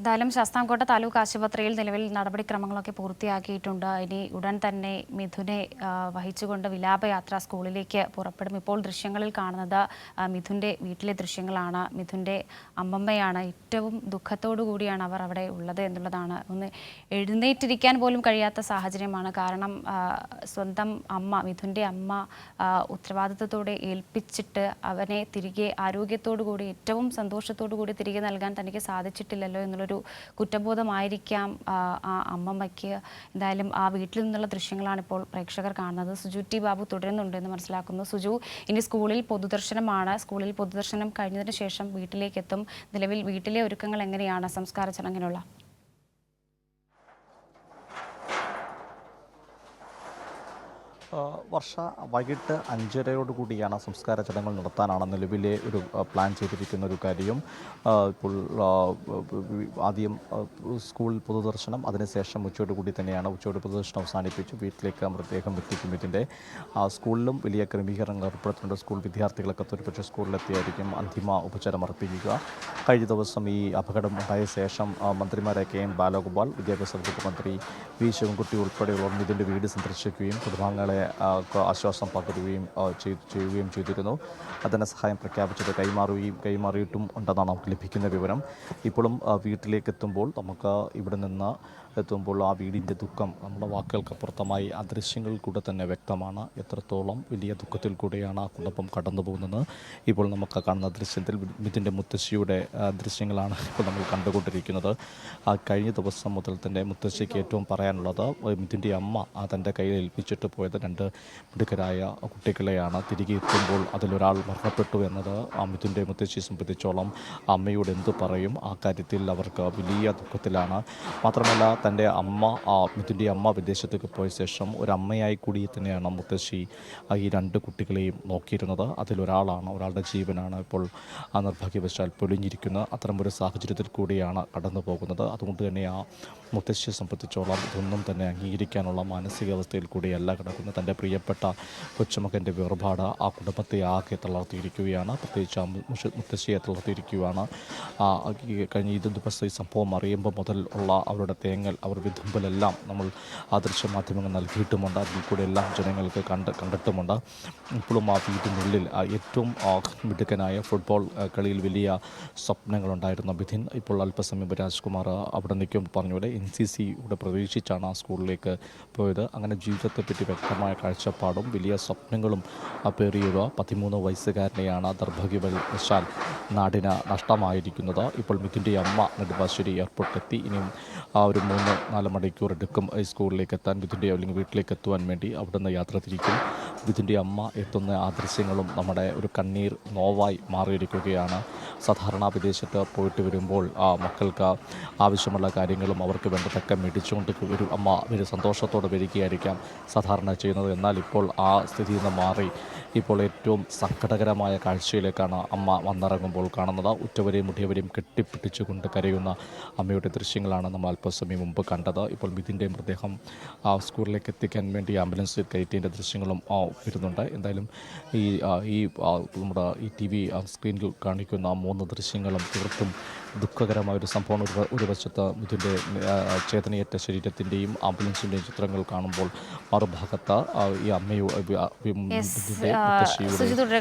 എന്തായാലും ശാസ്താംകോട്ട താലൂക്ക് ആശുപത്രിയിൽ നിലവിൽ നടപടിക്രമങ്ങളൊക്കെ പൂർത്തിയാക്കിയിട്ടുണ്ട്. ഇനി ഉടൻ തന്നെ മിഥുനെ വഹിച്ചുകൊണ്ട് വിലാപയാത്ര സ്കൂളിലേക്ക് പുറപ്പെടും. ഇപ്പോൾ ദൃശ്യങ്ങളിൽ കാണുന്നത് മിഥുൻ്റെ വീട്ടിലെ ദൃശ്യങ്ങളാണ്. മിഥുൻ്റെ അമ്മമ്മയാണ്. ഏറ്റവും ദുഃഖത്തോടു കൂടിയാണ് അവർ അവിടെ ഉള്ളത് എന്നുള്ളതാണ്. ഒന്ന് എഴുന്നേറ്റിരിക്കാൻ പോലും കഴിയാത്ത സാഹചര്യമാണ്. കാരണം സ്വന്തം അമ്മ, മിഥുൻ്റെ അമ്മ ഉത്തരവാദിത്തത്തോടെ ഏൽപ്പിച്ചിട്ട് അവനെ തിരികെ ആരോഗ്യത്തോടു കൂടി ഏറ്റവും സന്തോഷത്തോടു കൂടി തിരികെ നൽകാൻ തനിക്ക് സാധിച്ചിട്ടില്ലല്ലോ എന്നുള്ളൊരു കുറ്റബോധമായിരിക്കാം ആ അമ്മമ്മയ്ക്ക്. എന്തായാലും ആ വീട്ടിൽ നിന്നുള്ള ദൃശ്യങ്ങളാണ് ഇപ്പോൾ പ്രേക്ഷകർ കാണുന്നത്. സുജു ടി ബാബു തുടരുന്നുണ്ട് എന്ന് മനസ്സിലാക്കുന്നു. സുജു, ഇനി സ്കൂളിൽ പൊതുദർശനമാണ്. സ്കൂളിൽ പൊതുദർശനം കഴിഞ്ഞതിന് ശേഷം വീട്ടിലേക്ക് എത്തും. നിലവിൽ വീട്ടിലെ ഒരുക്കങ്ങൾ എങ്ങനെയാണ് സംസ്കാര ചടങ്ങിനുള്ള? വർഷ വൈകിട്ട് 5:30 കൂടിയാണ് സംസ്കാര ചടങ്ങുകൾ നടത്താനാണ് നിലവിലെ ഒരു പ്ലാൻ ചെയ്തിരിക്കുന്ന ഒരു കാര്യം. ഇപ്പോൾ ആദ്യം സ്കൂൾ പൊതുദർശനം, അതിനുശേഷം ഉച്ചയോട് കൂടി തന്നെയാണ് പൊതുദർശനം അവസാനിപ്പിച്ചു വീട്ടിലേക്ക് മൃതദേഹം എത്തിക്കും. ഇതിൻ്റെ സ്കൂളിലും വലിയ ക്രമീകരണങ്ങൾ ഏർപ്പെടുത്തുന്നുണ്ട്. സ്കൂൾ വിദ്യാർത്ഥികളൊക്കെ ഒരുപക്ഷെ സ്കൂളിലെത്തിയായിരിക്കും അന്തിമ ഉപചാരം അർപ്പിക്കുക. കഴിഞ്ഞ ദിവസം ഈ അപകടം ഉണ്ടായ ശേഷം മന്ത്രിമാരായ KN ബാലഗോപാൽ, വിദ്യാഭ്യാസ വകുപ്പ് മന്ത്രി V ശിവൻകുട്ടി ഉൾപ്പെടെയുള്ളവർ ഇതിൻ്റെ വീട് സന്ദർശിക്കുകയും കുടുംബാംഗങ്ങളെ ആശ്വാസം പകരുകയും ചെയ്യുകയും ചെയ്തിരുന്നു. ധനസഹായം പ്രഖ്യാപിച്ചത് കൈമാറിയിട്ടും ഉണ്ടെന്നാണ് നമുക്ക് ലഭിക്കുന്ന വിവരം. ഇപ്പോഴും വീട്ടിലേക്ക് എത്തുമ്പോൾ നമുക്ക് ഇവിടെ നിന്ന് എത്തുമ്പോൾ ആ വീടിൻ്റെ ദുഃഖം നമ്മുടെ വാക്കുകൾക്കപ്പുറത്തമായി ആ ദൃശ്യങ്ങളിൽ കൂടെ തന്നെ വ്യക്തമാണ്. എത്രത്തോളം വലിയ ദുഃഖത്തിൽ കൂടെയാണ് ആ കുടുംബം കടന്നു പോകുന്നത്. ഇപ്പോൾ നമുക്ക് കാണുന്ന ദൃശ്യത്തിൽ മിഥുൻ്റെ മുത്തശ്ശിയുടെ ദൃശ്യങ്ങളാണ് ഇപ്പോൾ നമ്മൾ കണ്ടുകൊണ്ടിരിക്കുന്നത്. കഴിഞ്ഞ ദിവസം മുതൽ തന്നെ മുത്തശ്ശിക്ക് ഏറ്റവും പറയാനുള്ളത് മിഥുൻ്റെ അമ്മ തൻ്റെ കയ്യിൽ ഏൽപ്പിച്ചിട്ട് പോയത് 2 മിടുക്കരായ കുട്ടികളെയാണ്. തിരികെ എത്തുമ്പോൾ അതിലൊരാൾ മരണപ്പെട്ടു എന്നത് മിഥുൻ്റെ മുത്തശ്ശിയെ സംബന്ധിച്ചോളം അമ്മയോട് എന്ത് പറയും? ആ കാര്യത്തിൽ അവർക്ക് വലിയ ദുഃഖത്തിലാണ്. മാത്രമല്ല തൻ്റെ അമ്മ, മിഥുൻ്റെ അമ്മ വിദേശത്തേക്ക് പോയ ശേഷം ഒരമ്മയായി കൂടി തന്നെയാണ് മുത്തശ്ശി ഈ 2 കുട്ടികളെയും നോക്കിയിരുന്നത്. ഒരാളുടെ ജീവനാണ് ഇപ്പോൾ നിർഭാഗ്യവശാൽ പൊലിഞ്ഞിരിക്കുന്നത്. അത്തരമൊരു സാഹചര്യത്തിൽ കൂടിയാണ് കടന്നു പോകുന്നത്. അതുകൊണ്ട് തന്നെ ആ മുത്തശ്ശിയെ സംബന്ധിച്ചോളം ഇതൊന്നും തന്നെ അംഗീകരിക്കാനുള്ള മാനസികാവസ്ഥയിൽ കൂടിയല്ല കിടക്കുന്നത്. തൻ്റെ പ്രിയപ്പെട്ട കൊച്ചുമകൻ്റെ വേർപാട് ആ കുടുംബത്തെ ആകെ തളർത്തിയിരിക്കുകയാണ്. പ്രത്യേകിച്ച് മുത്തശ്ശിയെ തളർത്തിയിരിക്കുകയാണ്. കഴിഞ്ഞ ദിവസം ഈ സംഭവം അറിയുമ്പോൾ മുതൽ ഉള്ള അവരുടെ അവർ വിതുമ്പലെല്ലാം നമ്മൾ ദൃശ്യമാധ്യമങ്ങൾ നൽകിയിട്ടുമുണ്ട്. അതിൽ കൂടെ എല്ലാം ജനങ്ങൾക്ക് കണ്ടിട്ടുമുണ്ട്. ഇപ്പോഴും ആ വീടിനുള്ളിൽ ഏറ്റവും മിടുക്കനായ ഫുട്ബോൾ കളിയിൽ വലിയ സ്വപ്നങ്ങളുണ്ടായിരുന്ന മിഥുൻ ഇപ്പോൾ അല്പസമയം രാജ്കുമാർ അവിടെ നിൽക്കും പറഞ്ഞുപോലെ NCCയുടെ പ്രതീക്ഷിച്ചാണ് ആ സ്കൂളിലേക്ക് പോയത്. അങ്ങനെ ജീവിതത്തെപ്പറ്റി വ്യക്തമായ കാഴ്ചപ്പാടും വലിയ സ്വപ്നങ്ങളും പേറിയുള്ള 13 വയസ്സുകാരനെയാണ് ദൗർഭാഗ്യവശാൽ നാടിന് നഷ്ടമായിരിക്കുന്നത്. ഇപ്പോൾ മിഥുൻ്റെ അമ്മ നെടുമ്പാശ്ശേരി എയർപോർട്ടിലെത്തി. ഇനിയും ഒരു 3-4 മണിക്കൂർ എടുക്കും ഈ സ്കൂളിലേക്ക് എത്താൻ, മിഥുൻ്റെ അല്ലെങ്കിൽ വീട്ടിലേക്ക് എത്തുവാൻ വേണ്ടി. അവിടുന്ന് യാത്ര തിരിക്കും. മിഥുൻ്റെ അമ്മ എത്തുന്ന ആ ദൃശ്യങ്ങളും നമ്മുടെ ഒരു കണ്ണീർ നോവായി മാറിയിരിക്കുകയാണ്. സാധാരണ വിദേശത്ത് പോയിട്ട് വരുമ്പോൾ മക്കൾക്ക് ആവശ്യമുള്ള കാര്യങ്ങളും അവർക്ക് വേണ്ടതൊക്കെ മേടിച്ചുകൊണ്ട് ഒരു അമ്മ ഒരു സന്തോഷത്തോടെ വരികയായിരിക്കാം സാധാരണ ചെയ്യുന്നത്. എന്നാൽ ഇപ്പോൾ ആ സ്ഥിതിയിൽ നിന്ന് മാറി ഇപ്പോൾ ഏറ്റവും സങ്കടകരമായ കാഴ്ചയിലേക്കാണ് അമ്മ വന്നിറങ്ങുമ്പോൾ കാണുന്നത്. ഉറ്റവരെയും മുടിയവരെയും കെട്ടിപ്പിടിച്ചുകൊണ്ട് കരയുന്ന അമ്മയുടെ ദൃശ്യങ്ങളാണ് നമ്മൾ അല്പസമയം മുമ്പ് കണ്ടത്. ഇപ്പോൾ മിഥുൻ്റെ മൃതദേഹം സ്കൂളിലേക്ക് എത്തിക്കാൻ വേണ്ടി ആംബുലൻസിൽ കയറ്റിയതിൻ്റെ ദൃശ്യങ്ങളും വരുന്നുണ്ട്. എന്തായാലും നമ്മുടെ ഈ TV സ്ക്രീനിൽ കാണിക്കുന്ന 3 ദൃശ്യങ്ങളും തീർത്തും ദുഃഖകരമായ ഒരു സംഭവം. ഒരു വശത്ത് മിഥുൻ്റെ ചേതനയേറ്റ ശരീരത്തിൻ്റെയും ആംബുലൻസിൻ്റെയും ചിത്രങ്ങൾ കാണുമ്പോൾ മറുഭാഗത്ത് ഈ അമ്മയുടെ മുത്തശ്ശിയുടെ